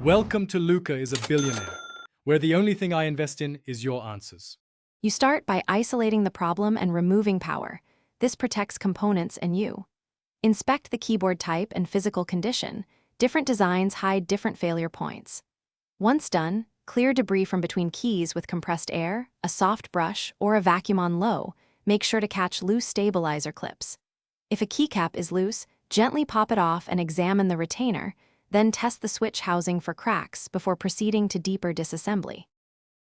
Welcome to Luca is a billionaire, where the only thing I invest in is your answers. You start by isolating the problem and removing power. This protects components and you. Inspect the keyboard type and physical condition. Different designs hide different failure points. Once done, clear debris from between keys with compressed air, a soft brush, or a vacuum on low. Make sure to catch loose stabilizer clips. If a keycap is loose, gently pop it off and examine the retainer, then test the switch housing for cracks before proceeding to deeper disassembly.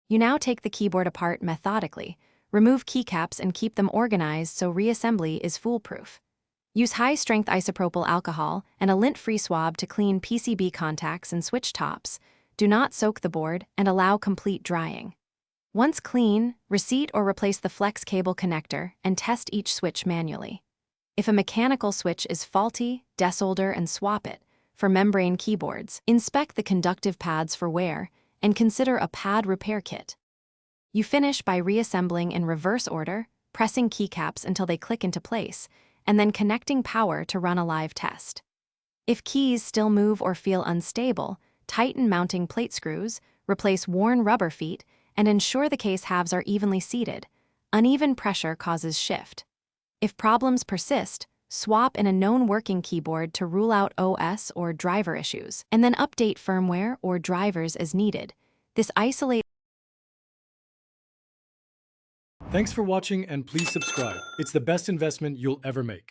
You now take the keyboard apart methodically, remove keycaps and keep them organized so reassembly is foolproof. Use high-strength isopropyl alcohol and a lint-free swab to clean PCB contacts and switch tops. Do not soak the board and allow complete drying. Once clean, reseat or replace the flex cable connector and test each switch manually. If a mechanical switch is faulty, desolder and swap it. For membrane keyboards, inspect the conductive pads for wear and consider a pad repair kit. You finish by reassembling in reverse order, pressing keycaps until they click into place, and then connecting power to run a live test. If keys still move or feel unstable, tighten mounting plate screws, replace worn rubber feet, and ensure the case halves are evenly seated. Uneven pressure causes shift. If problems persist, swap in a known working keyboard to rule out OS or driver issues, and then update firmware or drivers as needed. This isolates. Thanks for watching and please subscribe. It's the best investment you'll ever make.